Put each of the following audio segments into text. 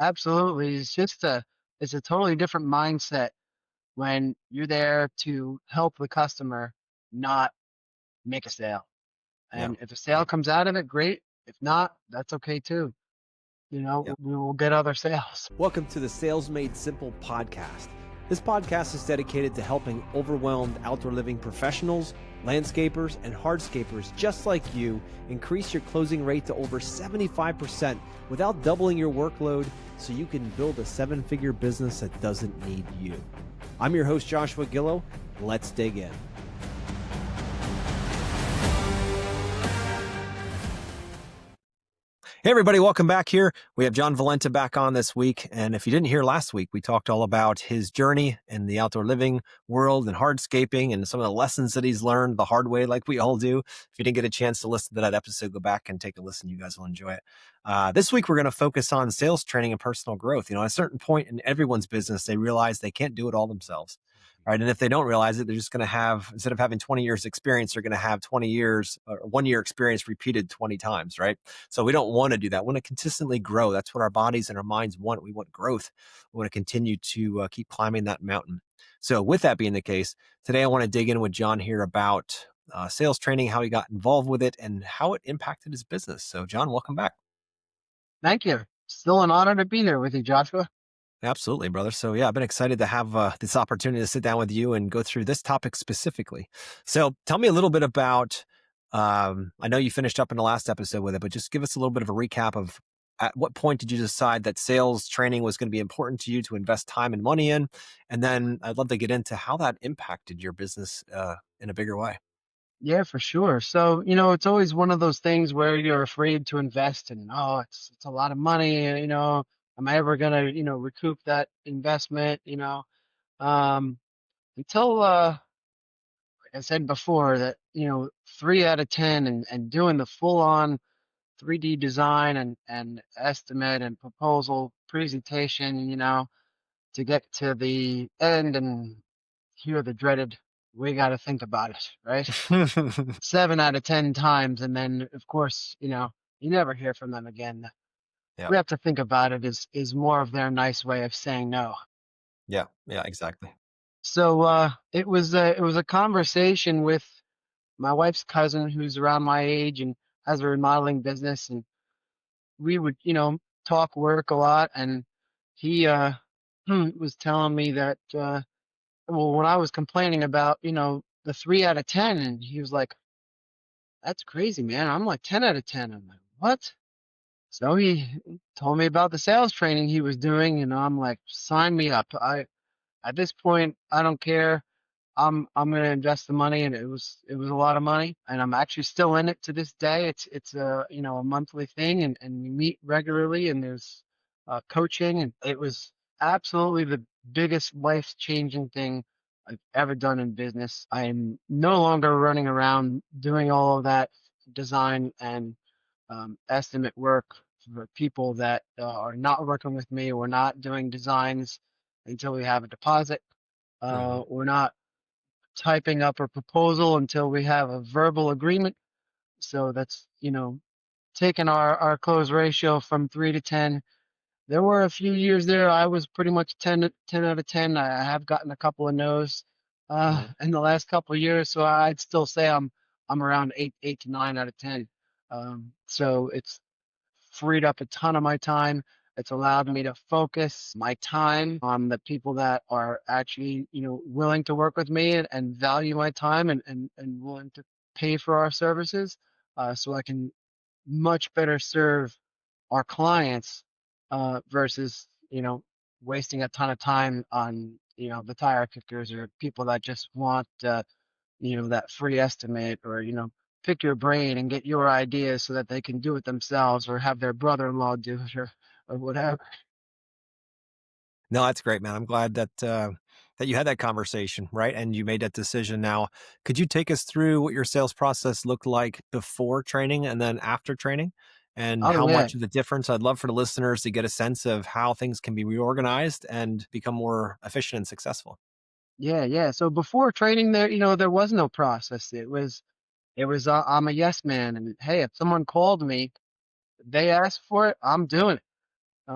Absolutely. It's a totally different mindset when you're there to help the customer, not make a sale. Yeah. And if a sale comes out of it, great. If not, that's okay too. Yeah. We will get other sales. Welcome to the Sales Made Simple podcast. This podcast is dedicated to helping overwhelmed outdoor living professionals, landscapers, and hardscapers just like you increase your closing rate to over 75% without doubling your workload so you can build a seven-figure business that doesn't need you. I'm your host, Joshua Gillow. Let's dig in. Hey, everybody, welcome back here. We have John Valenta back on this week. And if you didn't hear last week, we talked all about his journey in the outdoor living world and hardscaping and some of the lessons that he's learned the hard way, like we all do. If you didn't get a chance to listen to that episode, go back and take a listen. You guys will enjoy it. This week, we're going to focus on sales training and personal growth. At a certain point in everyone's business, they realize they can't do it all themselves. Right. And if they don't realize it, they're just going to have, instead of having 20 years experience, they're going to have 20 years or 1 year experience repeated 20 times. Right. So we don't want to do that. We want to consistently grow. That's what our bodies and our minds want. We want growth. We want to continue to keep climbing that mountain. So with that being the case, today I want to dig in with John here about sales training, how he got involved with it, and how it impacted his business. So John, welcome back. Thank you. Still an honor to be there with you, Joshua. Absolutely, brother. So yeah, I've been excited to have this opportunity to sit down with you and go through this topic specifically. So tell me a little bit about, I know you finished up in the last episode with it, but just give us a little bit of a recap of at what point did you decide that sales training was going to be important to you to invest time and money in? And then I'd love to get into how that impacted your business in a bigger way. Yeah, for sure. So, it's always one of those things where you're afraid to invest and, oh, it's a lot of money, am I ever gonna, recoup that investment, Um, until like I said before that, 3 out of 10 and doing the full on 3D design and estimate and proposal presentation, to get to the end and hear the dreaded, we got to think about it, right? 7 out of 10 times. And then, of course, you never hear from them again. Yeah. We have to think about it is more of their nice way of saying no. Yeah. Yeah, exactly. So it was a conversation with my wife's cousin who's around my age and has a remodeling business, and we would, talk work a lot, and he was telling me that well, when I was complaining about, the 3 out of 10, and he was like, that's crazy, man. I'm like 10 out of 10. I'm like, what? So he told me about the sales training he was doing, and I'm like, sign me up. At this point, I don't care. I'm gonna invest the money, and it was a lot of money, and I'm actually still in it to this day. It's a a monthly thing, and we meet regularly, and there's coaching, and it was absolutely the biggest life changing thing I've ever done in business. I am no longer running around doing all of that design and estimate work for people that are not working with me. We're not doing designs until we have a deposit. Hmm. We're not typing up a proposal until we have a verbal agreement. So that's, taking our close ratio from 3 to 10. There were a few years there I was pretty much 10 out of 10. I have gotten a couple of no's Hmm. in the last couple of years, so I'd still say I'm around 8 to 9 out of 10. So it's freed up a ton of my time. It's allowed me to focus my time on the people that are actually, willing to work with me and value my time and willing to pay for our services, so I can much better serve our clients versus, wasting a ton of time on, the tire kickers or people that just want, that free estimate or, pick your brain and get your ideas so that they can do it themselves or have their brother-in-law do it or whatever. No, that's great, man. I'm glad that you had that conversation, right? And you made that decision. Now, could you take us through what your sales process looked like before training and then after training, and Oh how yeah. much of the difference? I'd love for the listeners to get a sense of how things can be reorganized and become more efficient and successful. Yeah, yeah. So before training there, there was no process. It was I'm a yes man, and hey, if someone called me, they asked for it, I'm doing it.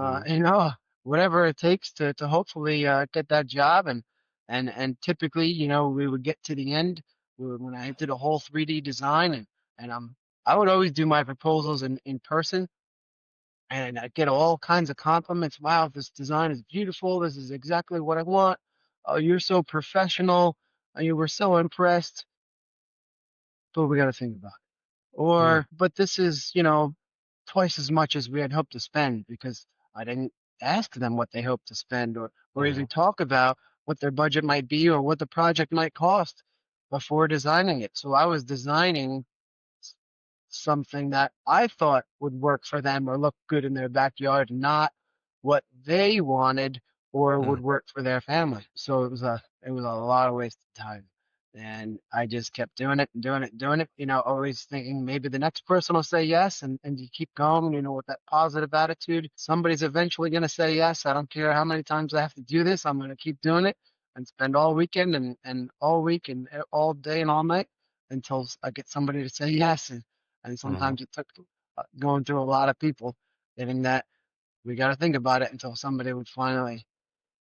Mhm. you know, whatever it takes to hopefully get that job. And typically, you know, we would get to the end when I did a whole 3D design, and I would always do my proposals in person, and I get all kinds of compliments. Wow, this design is beautiful. This is exactly what I want. Oh, you're so professional. You were so impressed. But we got to think about it. Yeah. But this is, you know, twice as much as we had hoped to spend because I didn't ask them what they hope to spend or Mhm. even talk about what their budget might be or what the project might cost before designing it. So I was designing something that I thought would work for them or look good in their backyard, not what they wanted or would Mm. work for their family. So it was a lot of wasted time. And I just kept doing it and doing it and doing it, you know, always thinking maybe the next person will say yes, and you keep going, you know, with that positive attitude. Somebody's eventually gonna say yes. I don't care how many times I have to do this, I'm gonna keep doing it and spend all weekend and all week and all day and all night until I get somebody to say yes. And Mhm. sometimes it took going through a lot of people getting that we got to think about it until somebody would finally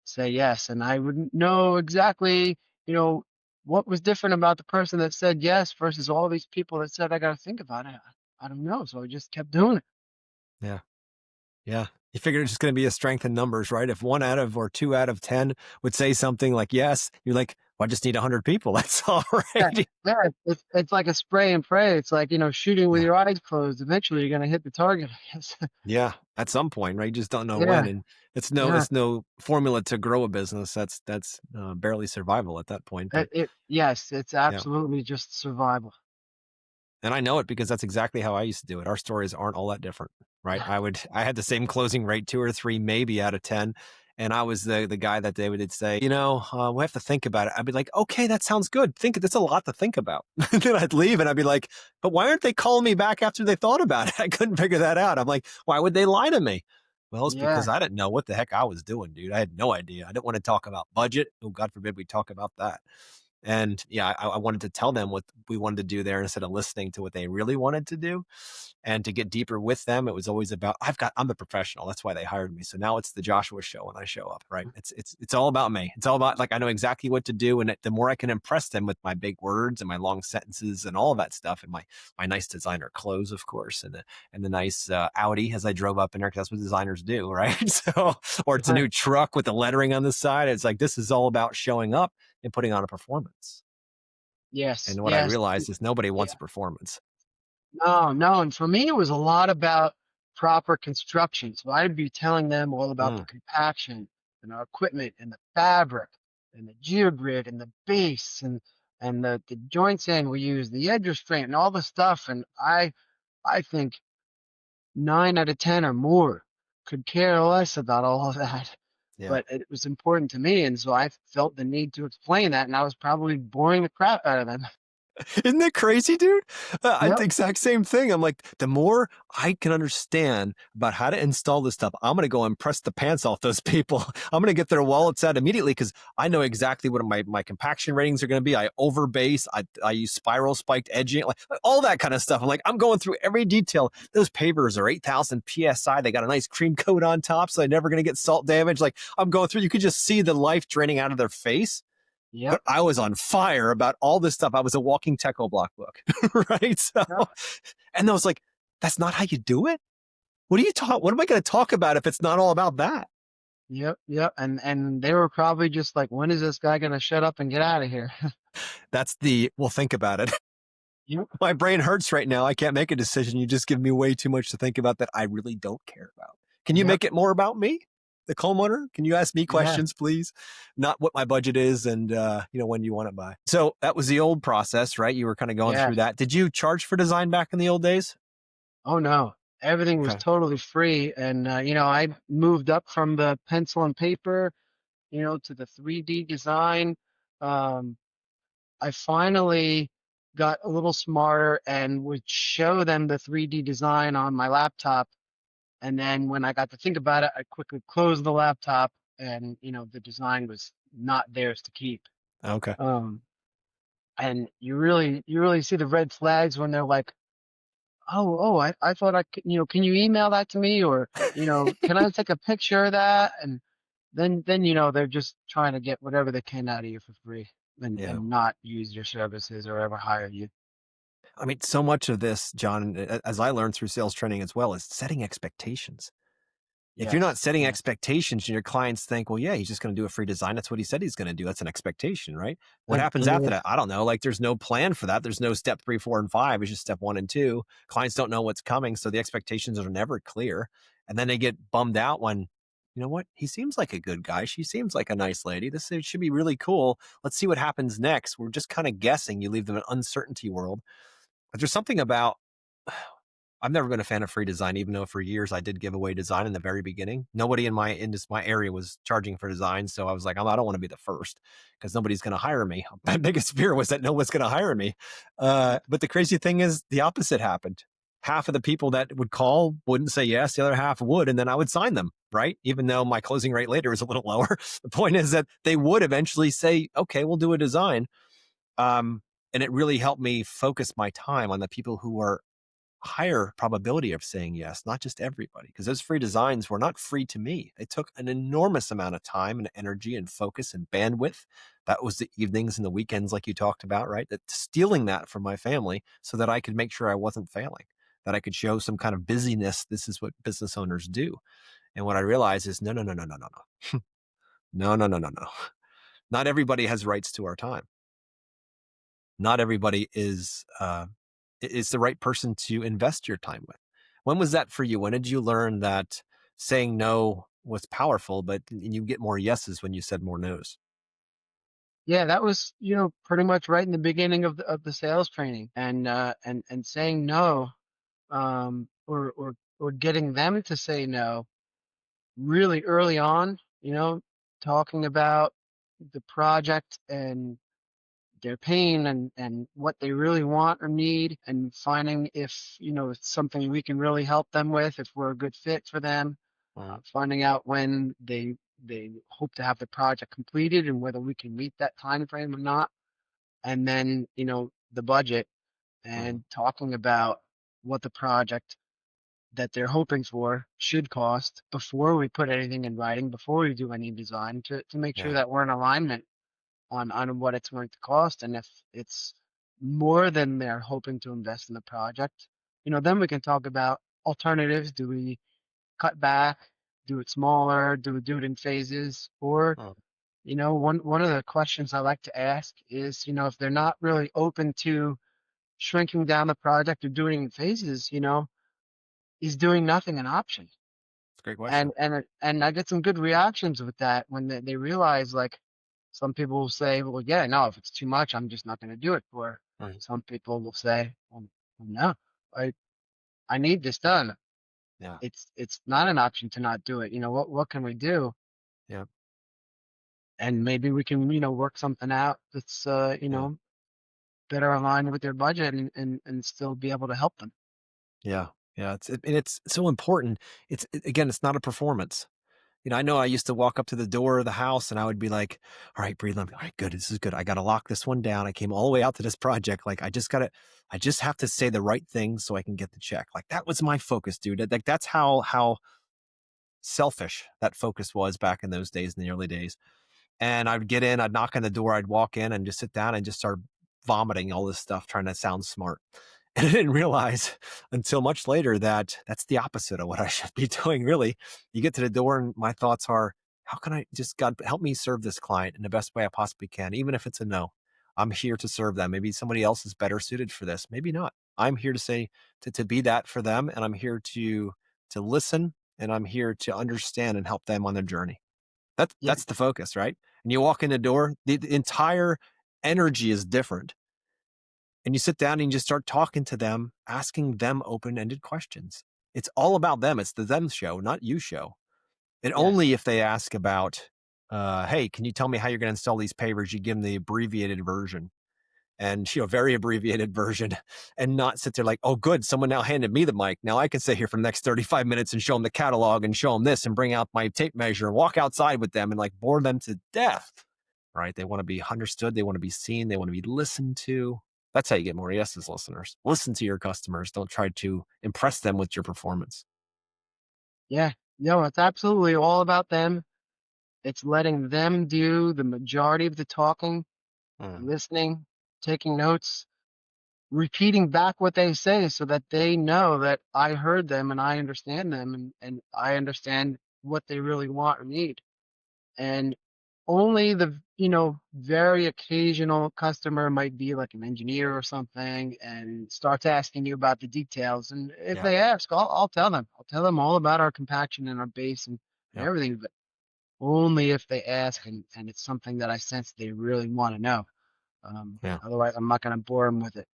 say yes. And I wouldn't know exactly, you know, what was different about the person that said yes versus all these people that said I got to think about it. I don't know. So I just kept doing it. Yeah. Yeah. You figure it's just going to be a strength in numbers, right? If 1 out of or 2 out of 10 would say something like yes, you're like, well, I just need 100 people. That's all Yeah, right. yeah. It's like a spray and pray. It's like, you know, shooting with Yeah. your eyes closed. Eventually, you're gonna hit the target, I guess. Yeah. At some point, right? You just don't know when. Yeah, And yeah. it's no formula to grow a business. That's barely survival at that point. But Yes, it's yeah. absolutely just survival. And I know it because that's exactly how I used to do it. Our stories aren't all that different, right? I had the same closing rate, 2 or 3 maybe out of 10. And I was the guy that they would say, we have to think about it. I'd be like, okay, that sounds good. That's a lot to think about. And then I'd leave and I'd be like, but why aren't they calling me back after they thought about it? I couldn't figure that out. I'm like, why would they lie to me? Well, it's because Yeah, I didn't know what the heck I was doing, dude. I had no idea. I didn't want to talk about budget. Oh, God forbid we talk about that. And yeah, I wanted to tell them what we wanted to do there instead of listening to what they really wanted to do. And to get deeper with them, it was always about I'm a professional. That's why they hired me. So now it's the Joshua show when I show up, right? It's all about me. It's all about like I know exactly what to do, and the more I can impress them with my big words and my long sentences and all of that stuff, and my nice designer clothes, of course, and the nice Audi as I drove up in there because that's what designers do, right? So, or it's a right. new truck with the lettering on the side. It's like this is all about showing up and putting on a performance. Yes, And what I yes. realized is nobody Yeah. wants a performance. No, no. And for me, it was a lot about proper construction. So I'd be telling them all about the Mm, compaction and our equipment and the fabric and the geogrid and the base and the joints in we use, the edge restraint and all the stuff. And I think 9 out of 10 or more could care less about all of that. yeah. But it was important to me, and so I felt the need to explain that, and I was probably boring the crap out of them. Isn't that crazy, dude? The Yep, exact same thing. I'm like, the more I can understand about how to install this stuff, I'm going to go and press the pants off those people. I'm going to get their wallets out immediately because I know exactly what my compaction ratings are going to be. I over base, I use spiral spiked edging, like all that kind of stuff. I'm like, I'm going through every detail. Those pavers are 8,000 PSI. They got a nice cream coat on top, so they're never going to get salt damage. Like I'm going through, you could just see the life draining out of their face, yep, but I was on fire about all this stuff. I was a walking Techo block book, right? So, yep, and I was like, that's not how you do it. What are you talk? What am I going to talk about if it's not all about that? yep. And they were probably just like, when is this guy gonna shut up and get out of here? Well, think about it. Yep, My brain hurts right now. I can't make a decision. You just give me way too much to think about that I really don't care about. Can you yep, make it more about me, the homeowner? Can you ask me yeah, questions, please? Not what my budget is and when you want it by. So that was the old process, right? You were kind of going yeah. through that. Did you charge for design back in the old days? Oh no, everything was Okay. totally free, and you know, I moved up from the pencil and paper, you know, to the 3D design. Um, I finally got a little smarter and would show them the 3D design on my laptop. And then when I got to think about it, I quickly closed the laptop and, you know, the design was not theirs to keep. Okay. Um, and you really see the red flags when they're like, I thought I could, can you email that to me, or, can I take a picture of that? And then, they're just trying to get whatever they can out of you for free, Yeah. and not use your services or ever hire you. I mean, so much of this, John, as I learned through sales training as well, is setting expectations. If you're not Yes, setting yes, expectations and your clients think, well, yeah, he's just going to do a free design. That's what he said he's going to do. That's an expectation, right? What happens and after that? I don't know. Like there's no plan for that. There's no step 3, 4, and 5. It's just step 1 and 2. Clients don't know what's coming. So the expectations are never clear. And then they get bummed out when, you know what? He seems like a good guy. She seems like a nice lady. Should be really cool. Let's see what happens next. We're just kind of guessing. You leave them in an uncertainty world. But there's something about I've never been a fan of free design, even though for years I did give away design in the very beginning. Nobody in my area was charging for design, so I was like, I don't want to be the first because nobody's going to hire me. My biggest fear was that no one's going to hire me. But the crazy thing is, the opposite happened. Half of the people that would call wouldn't say yes, the other half would, and then I would sign them. Right, even though my closing rate later was a little lower. The point is that they would eventually say, "Okay, we'll do a design." Um, and it really helped me focus my time on the people who are higher probability of saying yes, not just everybody, because those free designs were not free to me. It took an enormous amount of time and energy and focus and bandwidth. That was the evenings and the weekends, like you talked about, right? That stealing that from my family so that I could make sure I wasn't failing, that I could show some kind of busyness. This is what business owners do. And what I realized is no, no, no, no, no, no, no, no, no, no, no, no. Not everybody has rights to our time. Not everybody is the right person to invest your time with. When was that for you? When did you learn that saying no was powerful, but you get more yeses when you said more nos? yeah. That was, pretty much right in the beginning of the sales training, and saying no, or getting them to say no really early on. Talking about the project and their pain, and what they really want or need, and finding if it's something we can really help them with, if we're a good fit for them. Finding out when they hope to have the project completed and whether we can meet that time frame or not, and then the budget, Mhm. and talking about what the project that they're hoping for should cost before we put anything in writing, before we do any design, to make sure Yeah. that we're in alignment on what it's going to cost. And if it's more than they're hoping to invest in the project, then we can talk about alternatives. Do we cut back, do it smaller, do we do it in phases? Or, Mm. one of the questions I like to ask is, if they're not really open to shrinking down the project or doing it in phases, is doing nothing an option? It's a great And question. and I get some good reactions with that when they realize, like, some people will say, well, yeah, no, if it's too much, I'm just not going to do it. Or Mhm. some people will say, well, no, I I need this done. Yeah. It's not an option to not do it. What can we do? Yeah. And maybe we can, work something out that's Yeah. better aligned with their budget, and still be able to help them. Yeah. Yeah. And it's so important. Again, it's not a performance. I know I used to walk up to the door of the house and I would be like, all right, breathe. All right, good. This is good. I got to lock this one down. I came all the way out to this project. Like, I just have to say the right thing so I can get the check. Like, that was my focus, dude. Like, that's how selfish that focus was back in those days, in the early days. And I'd get in, I'd knock on the door, I'd walk in and just sit down and just start vomiting all this stuff, trying to sound smart. And I didn't realize until much later that that's the opposite of what I should be doing, really. You get to the door, and my thoughts are, how can I just, God, help me serve this client in the best way I possibly can, even if it's a no? I'm here to serve them. Maybe somebody else is better suited for this. Maybe not. I'm here to say, to be that for them. And I'm here to listen, and I'm here to understand and help them on their journey. Yeah, That's the focus, right? And you walk in the door, the entire energy is different. And you sit down and you just start talking to them, asking them open-ended questions. It's all about them. It's the them show, not you show. And yes, only if they ask about, hey, can you tell me how you're going to install these pavers? You give them the abbreviated version, and very abbreviated version, and not sit there like, oh, good, someone now handed me the mic. Now I can sit here for the next 35 minutes and show them the catalog and show them this and bring out my tape measure and walk outside with them and like bore them to death. Right? They want to be understood. They want to be seen. They want to be listened to. That's how you get more yeses, listeners. Listen to your customers. Don't try to impress them with your performance. Yeah. No, it's absolutely all about them. It's letting them do the majority of the talking, Mm, listening, taking notes, repeating back what they say so that they know that I heard them and I understand them and I understand what they really want or need. And only the, very occasional customer might be like an engineer or something and starts asking you about the details. And if yeah, they ask, I'll tell them. I'll tell them all about our compaction and our base and yeah, everything, but only if they ask and it's something that I sense they really want to know. yeah. Otherwise, I'm not going to bore them with it.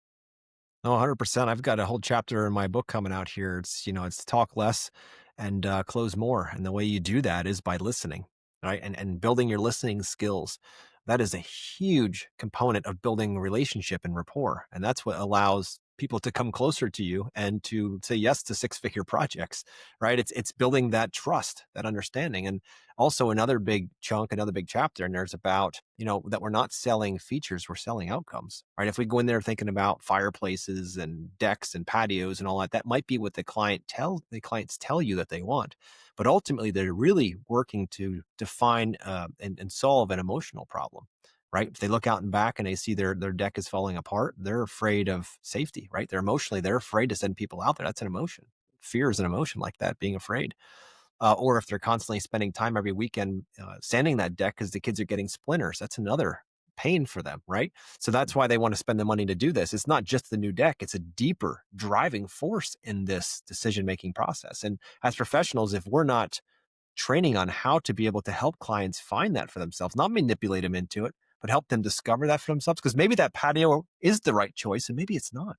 No, 100%. I've got a whole chapter in my book coming out here. It's talk less and close more. And the way you do that is by listening, right? And building your listening skills. That is a huge component of building a relationship and rapport. And that's what allows people to come closer to you and to say yes to six-figure projects, right? It's building that trust, that understanding. And also another big chunk, another big chapter in there is about, that we're not selling features, we're selling outcomes, right? If we go in there thinking about fireplaces and decks and patios and all that, that might be what the clients tell you that they want. But ultimately, they're really working to define and solve an emotional problem, right? If they look out and back and they see their deck is falling apart, they're afraid of safety, right? They're afraid to send people out there. That's an emotion. Fear is an emotion like that, being afraid. Or if they're constantly spending time every weekend sanding that deck because the kids are getting splinters, that's another pain for them, right? So that's why they want to spend the money to do this. It's not just the new deck, it's a deeper driving force in this decision making process. And as professionals, if we're not training on how to be able to help clients find that for themselves, not manipulate them into it, but help them discover that for themselves, because maybe that patio is the right choice and maybe it's not.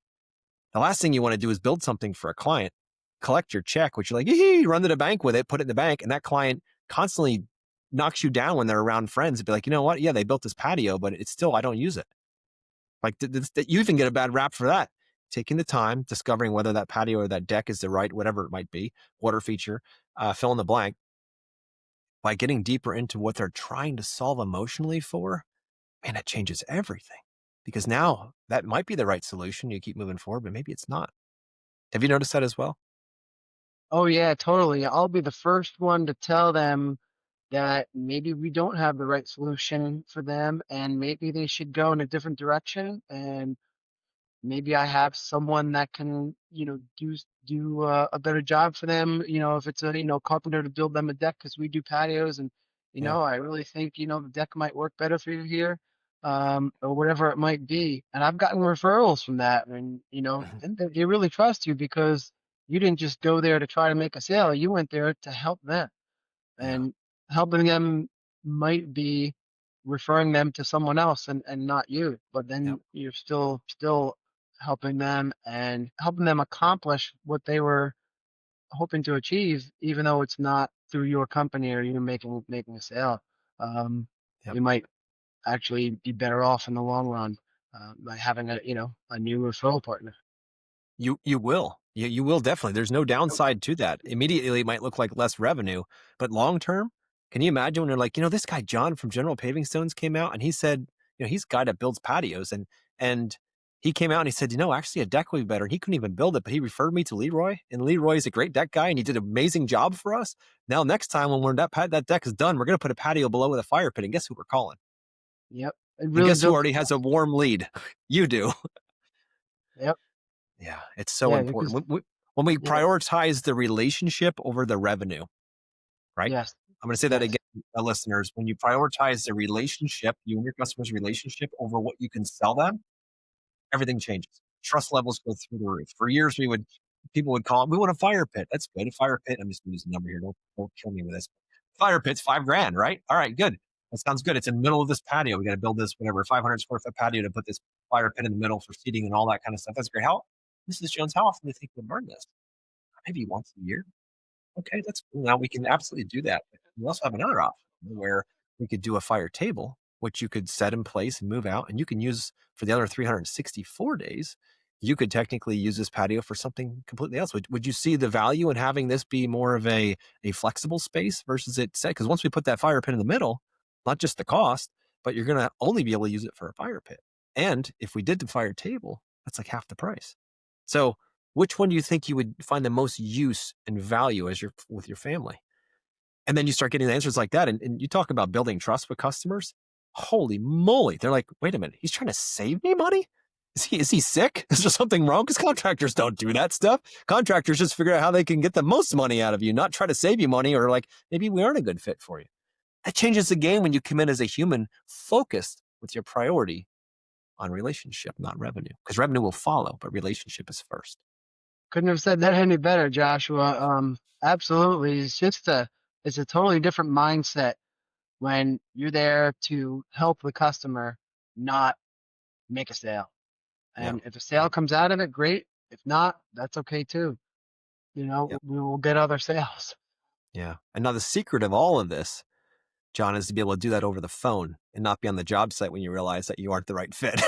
The last thing you want to do is build something for a client, collect your check, which you're like, run to the bank with it, put it in the bank, and that client constantly knocks you down when they're around friends and be like, you know what? Yeah, they built this patio, but it's still, I don't use it. Like you even get a bad rap for that. Taking the time, discovering whether that patio or that deck is the right, whatever it might be, water feature, fill in the blank, by getting deeper into what they're trying to solve emotionally for, man, it changes everything. Because now that might be the right solution. You keep moving forward, but maybe it's not. Have you noticed that as well? Oh yeah, totally. I'll be the first one to tell them that maybe we don't have the right solution for them and maybe they should go in a different direction and maybe I have someone that can, do a better job for them. If it's a carpenter to build them a deck because we do patios, and Yeah. I really think the deck might work better for you here, or whatever it might be. And I've gotten referrals from that, and Mhm. and they really trust you because you didn't just go there to try to make a sale. You went there to help them, Yeah. and helping them might be referring them to someone else and not you, but Yep. then you're still helping them and helping them accomplish what they were hoping to achieve, even though it's not through your company or you making a sale. um, Yep. you might actually be better off in the long run by having a new referral partner. You will. You will definitely. There's no downside to that. Immediately, it might look like less revenue, but long term, can you imagine when they're like, this guy John from General Pavingstones came out and he said, he's a guy that builds patios and he came out and he said, actually a deck would be better. And he couldn't even build it, but he referred me to Leroy, and Leroy is a great deck guy and he did an amazing job for us. Now, next time when that deck is done, we're going to put a patio below with a fire pit, and guess who we're calling? Yep, it And really guess who built. already has a warm lead? You do. Yep. Yeah, it's so Yeah, important. because When we yeah. prioritize the relationship over the revenue, right? Yes. I'm going to say that Yes. again, listeners. When you prioritize the relationship, you and your customer's relationship over what you can sell them, everything changes. Trust levels go through the roof. For years, people would call, we want a fire pit. That's good. A fire pit. I'm just going to use a number here. Don't kill me with this. Fire pit's $5,000, right? All right, good. That sounds good. It's in the middle of this patio. We got to build this, whatever, 500 square foot patio to put this fire pit in the middle for seating and all that kind of stuff. That's great. Mrs. Jones, how often do you think we burn this? Maybe once a year. Okay, that's cool. Now we can absolutely do that. But we also have another option where we could do a fire table, which you could set in place and move out, and you can use for the other 364 days. You could technically use this patio for something completely else. Would you see the value in having this be more of a flexible space versus it set? Because once we put that fire pit in the middle, not just the cost, but you're going to only be able to use it for a fire pit. And if we did the fire table, that's like half the price. So which one do you think you would find the most use and value as you're with your family? And then you start getting the answers like that. And you talk about building trust with customers. Holy moly. They're like, wait a minute, he's trying to save me money? Is he sick? Is there something wrong? Because contractors don't do that stuff. Contractors just figure out how they can get the most money out of you, not try to save you money or like maybe we aren't a good fit for you. That changes the game when you come in as a human focused with your priority on relationship, not revenue. Because revenue will follow, but relationship is first. Couldn't have said that any better, Joshua. Absolutely. It's a totally different mindset when you're there to help the customer, not make a sale. Yeah. And if a sale comes out of it, great. If not, that's okay too. You know, Yeah. we will get other sales. Yeah. And now the secret of all of this, John, is to be able to do that over the phone and not be on the job site when you realize that you aren't the right fit,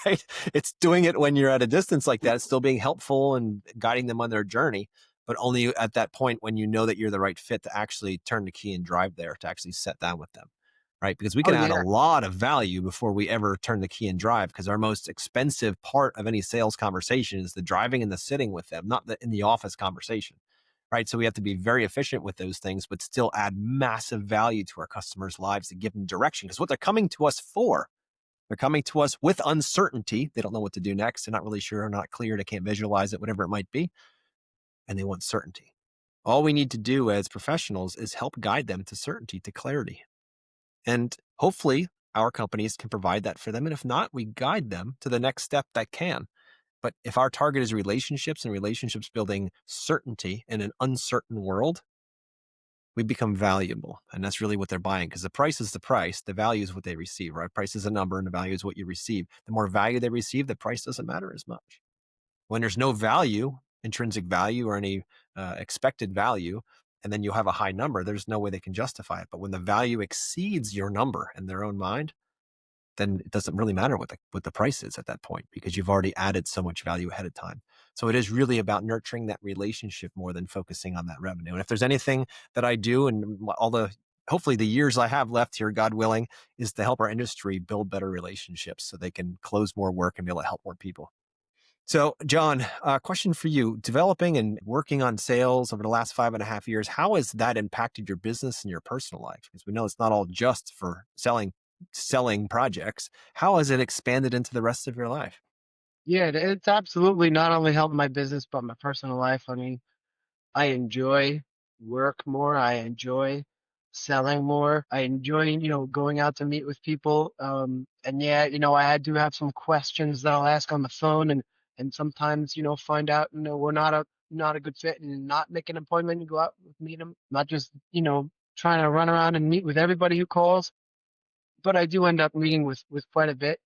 right? It's doing it when you're at a distance like that, still being helpful and guiding them on their journey, but only at that point when you know that you're the right fit to actually turn the key and drive there, to actually sit down with them, right? Because we Oh can add a yeah. lot of value before we ever turn the key and drive, because our most expensive part of any sales conversation is the driving and the sitting with them, not the in the office conversation, right? So we have to be very efficient with those things, but still add massive value to our customers' lives to give them direction. Because what they're coming to us for, they're coming to us with uncertainty. They don't know what to do next. They're not really sure, not clear. They can't visualize it, whatever it might be. And they want certainty. All we need to do as professionals is help guide them to certainty, to clarity. And hopefully our companies can provide that for them. And if not, we guide them to the next step that can. But if our target is relationships and relationships building certainty in an uncertain world, we become valuable. And that's really what they're buying, because the price is the price. The value is what they receive, right? Price is a number and the value is what you receive. The more value they receive, the price doesn't matter as much. When there's no value, intrinsic value or any expected value, and then you have a high number, there's no way they can justify it. But when the value exceeds your number in their own mind, then it doesn't really matter what the price is at that point, because you've already added so much value ahead of time. So it is really about nurturing that relationship more than focusing on that revenue. And if there's anything that I do and all the hopefully the years I have left here, God willing, is to help our industry build better relationships so they can close more work and be able to help more people. So, John, question for you. Developing and working on sales over the last 5.5 years, how has that impacted your business and your personal life? Because we know it's not all just for selling projects. How has it expanded into the rest of your life? Yeah, it's absolutely not only helped my business, but my personal life. I mean, I enjoy work more. I enjoy selling more. I enjoy, going out to meet with people. And yeah, I do have some questions that I'll ask on the phone and sometimes, find out, we're not a good fit and not make an appointment and go out and meet them. Not just, trying to run around and meet with everybody who calls, but I do end up meeting with quite a bit.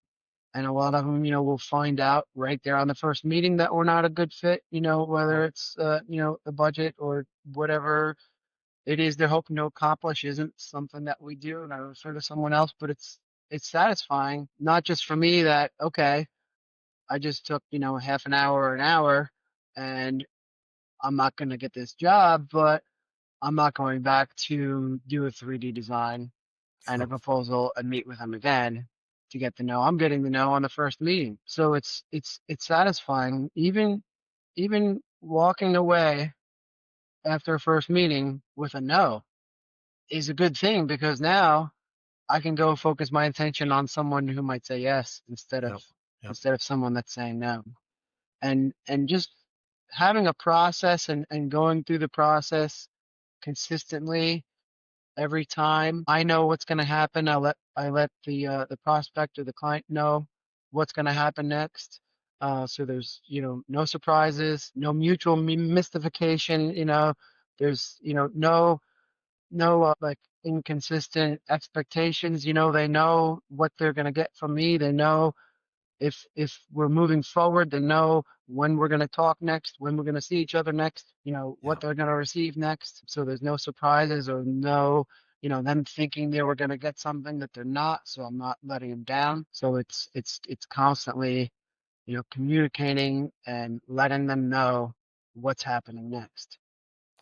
And a lot of them, will find out right there on the first meeting that we're not a good fit, whether it's, the budget or whatever it is they're hoping to accomplish isn't something that we do. And I refer to someone else, but it's satisfying, not just for me that, okay, I just took, half an hour or an hour and I'm not going to get this job, but I'm not going back to do a 3D design and a Sure. proposal and meet with them again to get the no. I'm getting the no on the first meeting. So it's satisfying. Even walking away after a first meeting with a no is a good thing because now I can go focus my attention on someone who might say yes Yep. Yep. instead of someone that's saying no. And just having a process and going through the process consistently every time. I know what's going to happen. I let the prospect or the client know what's going to happen next. So there's no surprises, no mutual mystification. There's no like inconsistent expectations. They know what they're going to get from me. They know if we're moving forward, they know when we're going to talk next, when we're going to see each other next, what Yeah. they're going to receive next. So there's no surprises or no, them thinking they were going to get something that they're not. So I'm not letting them down. So it's constantly, communicating and letting them know what's happening next.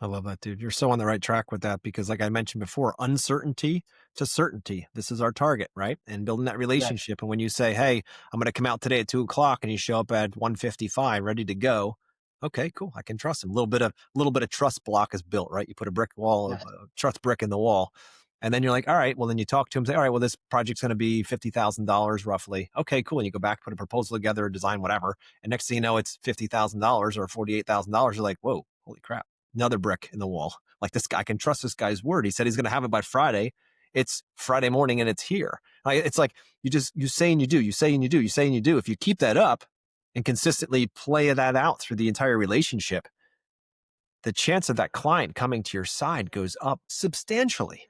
I love that, dude. You're so on the right track with that because, like I mentioned before, uncertainty to certainty. This is our target, right? And building that Yes, relationship. And when you say, "Hey, I'm going to come out today at 2 o'clock," and you show up at 1:55, ready to go, okay, cool. I can trust him. A little bit of trust block is built, right? You put a brick wall of yes, trust brick in the wall, and then you're like, all right. Well, then you talk to him, say, all right, well, this project's going to be $50,000 roughly. Okay, cool. And you go back, put a proposal together, design whatever, and next thing you know, it's $50,000 or $48,000. You're like, whoa, holy crap! Another brick in the wall. Like this guy, I can trust this guy's word. He said he's going to have it by Friday. It's Friday morning and it's here. Like, it's like you say and you do, you say and you do, you say and you do. If you keep that up and consistently play that out through the entire relationship, the chance of that client coming to your side goes up substantially,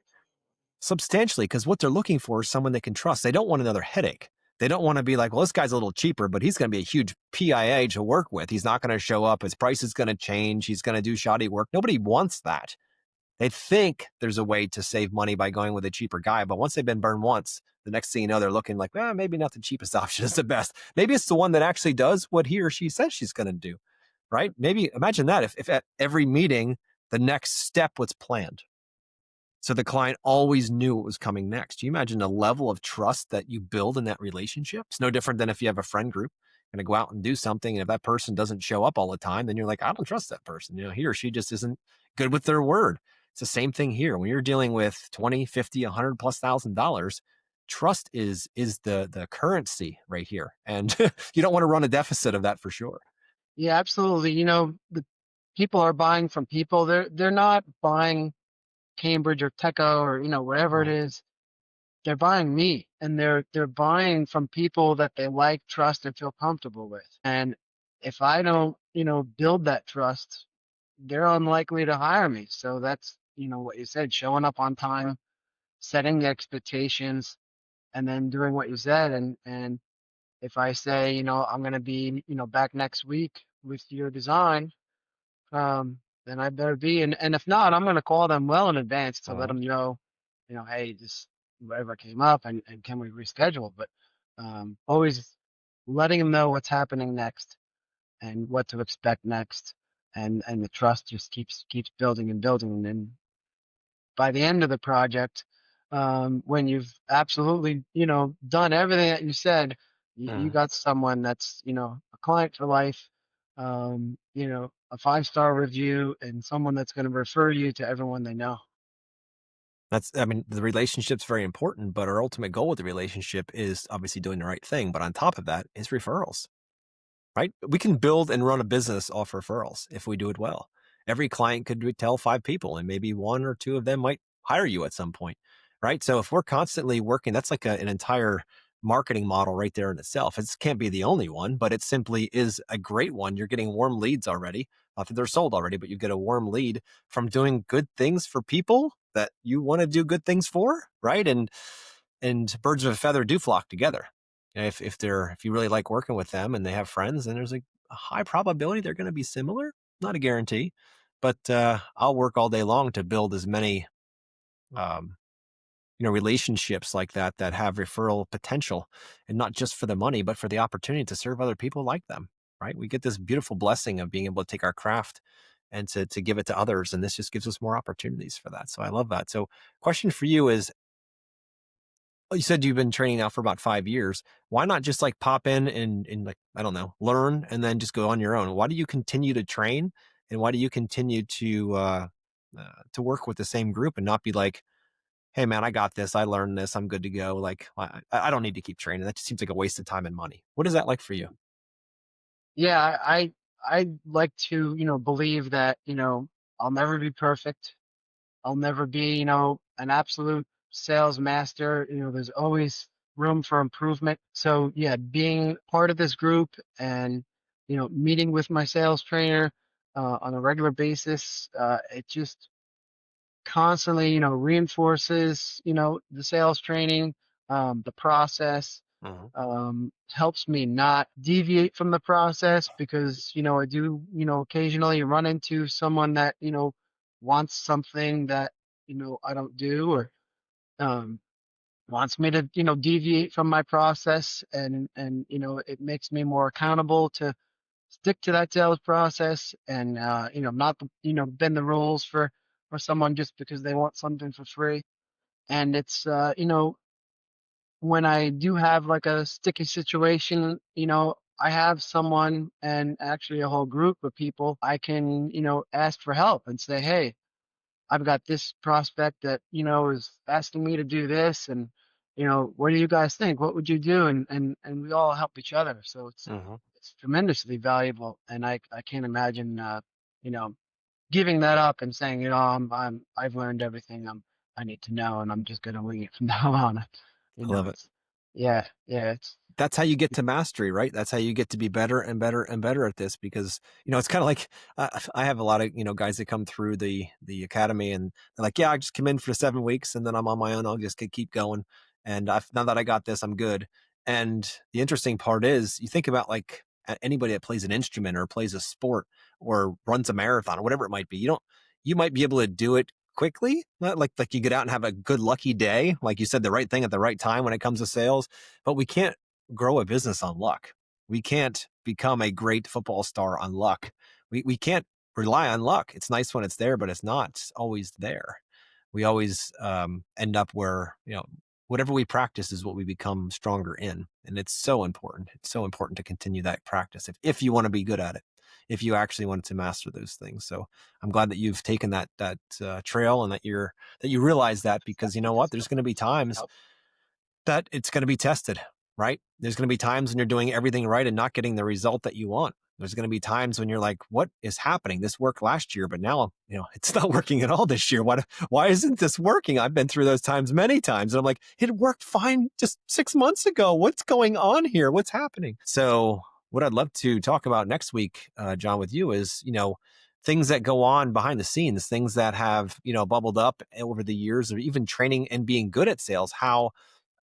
because what they're looking for is someone they can trust. They don't want another headache. They don't want to be like, well, this guy's a little cheaper, but he's going to be a huge PIA to work with. He's not going to show up. His price is going to change. He's going to do shoddy work. Nobody wants that. They think there's a way to save money by going with a cheaper guy, but once they've been burned once, the next thing you know, they're looking like, well, maybe not the cheapest option is the best. Maybe it's the one that actually does what he or she says she's going to do, right? Maybe imagine that if at every meeting, the next step was planned. So the client always knew what was coming next. Do you imagine the level of trust that you build in that relationship? It's no different than if you have a friend group, going to go out and do something. And if that person doesn't show up all the time, then you're like, I don't trust that person. He or she just isn't good with their word. It's the same thing here. When you're dealing with 20, 50, 100 plus $1,000, trust is the currency right here. And you don't want to run a deficit of that for sure. yeah, absolutely. The people are buying from people. They're not buying Cambridge or Teco or whatever it Mhm. is. They're buying me, and they're buying from people that they like, trust, and feel comfortable with. And if I don't, build that trust, they're unlikely to hire me. So that's, what you said, showing up on time, setting the expectations, and then doing what you said. And if I say, I'm going to be, back next week with your design, then I better be. And if not, I'm going to call them well in advance to let Mhm. them know, hey, this whatever came up, and can we reschedule? But always letting them know what's happening next and what to expect next, and the trust just keeps building and building. And then by the end of the project, when you've absolutely, done everything that you said, you Mhm. got someone that's, a client for life, a 5-star review, and someone that's going to refer you to everyone they know. I mean, the relationship's very important, but our ultimate goal with the relationship is obviously doing the right thing. But on top of that is referrals, right? We can build and run a business off referrals if we do it well. Every client could tell 5 people, and maybe one or two of them might hire you at some point, right? So if we're constantly working, that's like an entire marketing model right there in itself. It can't be the only one, but it simply is a great one. You're getting warm leads already. Not that they're sold already, but you get a warm lead from doing good things for people that you want to do good things for, right? And birds of a feather do flock together. If you really like working with them and they have friends, then there's a high probability they're going to be similar. Not a guarantee, but I'll work all day long to build as many um, relationships like that have referral potential, and not just for the money, but for the opportunity to serve other people like them. Right? We get this beautiful blessing of being able to take our craft and to give it to others, and this just gives us more opportunities for that. So I love that. So, question for you is, you said you've been training now for about 5 years. Why not just like pop in and like, I don't know, learn and then just go on your own? Why do you continue to train, and why do you continue to work with the same group and not be like, hey man, I got this. I learned this. I'm good to go. Like I don't need to keep training. That just seems like a waste of time and money. What is that like for you? Yeah, I like to, believe that, I'll never be perfect. I'll never be, an absolute sales master. There's always room for improvement. So yeah, being part of this group and, meeting with my sales trainer on a regular basis, it just constantly, reinforces, the sales training, the process, Mhm. helps me not deviate from the process because, I do, occasionally run into someone that, wants something that, I don't do, or um, wants me to, deviate from my process, and, it makes me more accountable to stick to that sales process, and, not, bend the rules for someone just because they want something for free. And it's, when I do have like a sticky situation, I have someone and actually a whole group of people I can, ask for help and say, hey, I've got this prospect that, is asking me to do this. And, what do you guys think? What would you do? And we all help each other. So Hmm. it's tremendously valuable. And I can't imagine, you know, giving that up and saying, I've learned everything I need to know, and I'm just gonna wing it from now on. I love it. It's yeah, it's That's how you get to mastery, right? That's how you get to be better and better and better at this because, it's kind of like I have a lot of, guys that come through the academy and they're like, yeah, I just come in for 7 weeks and then I'm on my own. I'll just keep going. And now that I got this, I'm good. And the interesting part is you think about like anybody that plays an instrument or plays a sport or runs a marathon or whatever it might be, you might be able to do it quickly, not like you get out and have a good lucky day, like you said, the right thing at the right time when it comes to sales, but we can't grow a business on luck. We can't become a great football star on luck. We can't rely on luck. It's nice when it's there, but it's not always there. We always end up where, whatever we practice is what we become stronger in. And it's so important. It's so important to continue that practice if you want to be good at it, if you actually want to master those things. So I'm glad that you've taken that trail and that you realize that because you know what, there's going to be times that it's going to be tested, right? There's going to be times when you're doing everything right and not getting the result that you want. There's going to be times when you're like, what is happening? This worked last year, but now, it's not working at all this year. Why isn't this working? I've been through those times many times. And I'm like, it worked fine just 6 months ago. What's going on here? What's happening? So what I'd love to talk about next week, John, with you is, things that go on behind the scenes, things that have, bubbled up over the years of even training and being good at sales, how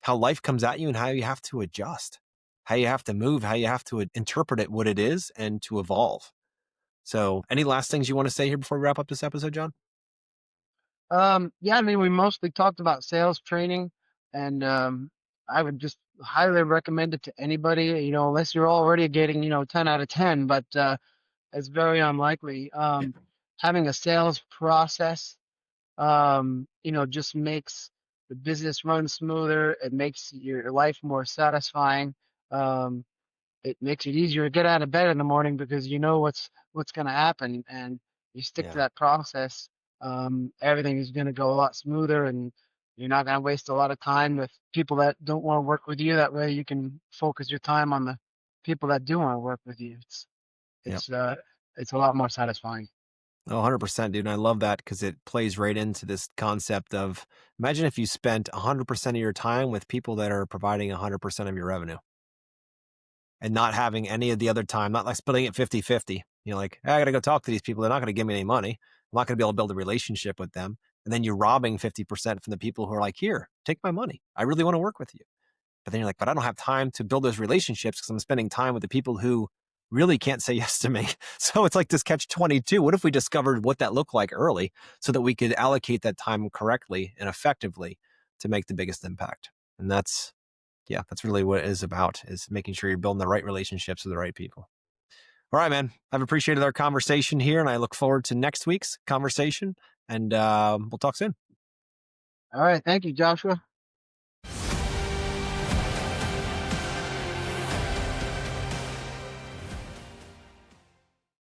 life comes at you and how you have to adjust, how you have to move, how you have to interpret it, what it is, and to evolve. So, any last things you want to say here before we wrap up this episode, John? yeah, I mean, we mostly talked about sales training, and I would just highly recommend it to anybody, unless you're already getting, 10 out of 10, but it's very unlikely. Having a sales process, just makes the business run smoother. It makes your life more satisfying. Um, it makes it easier to get out of bed in the morning because you know what's going to happen, and you stick to Yeah. that process. Everything is going to go a lot smoother, and you're not going to waste a lot of time with people that don't want to work with you. That way you can focus your time on the people that do want to work with you. Yep. It's uh it's a lot more satisfying. Oh, 100%, dude. And I love that because it plays right into this concept of imagine if you spent 100% of your time with people that are providing 100% of your revenue and not having any of the other time, not like splitting it 50-50. Like, "Hey, I got to go talk to these people. They're not going to give me any money. I'm not going to be able to build a relationship with them." And then you're robbing 50% from the people who are like, here, take my money. I really want to work with you. But then you're like, but I don't have time to build those relationships because I'm spending time with the people who really can't say yes to me. So it's like this catch 22. What if we discovered what that looked like early so that we could allocate that time correctly and effectively to make the biggest impact? And that's really what it is about, is making sure you're building the right relationships with the right people. All right, man. I've appreciated our conversation here and I look forward to next week's conversation and we'll talk soon. All right, thank you, Joshua.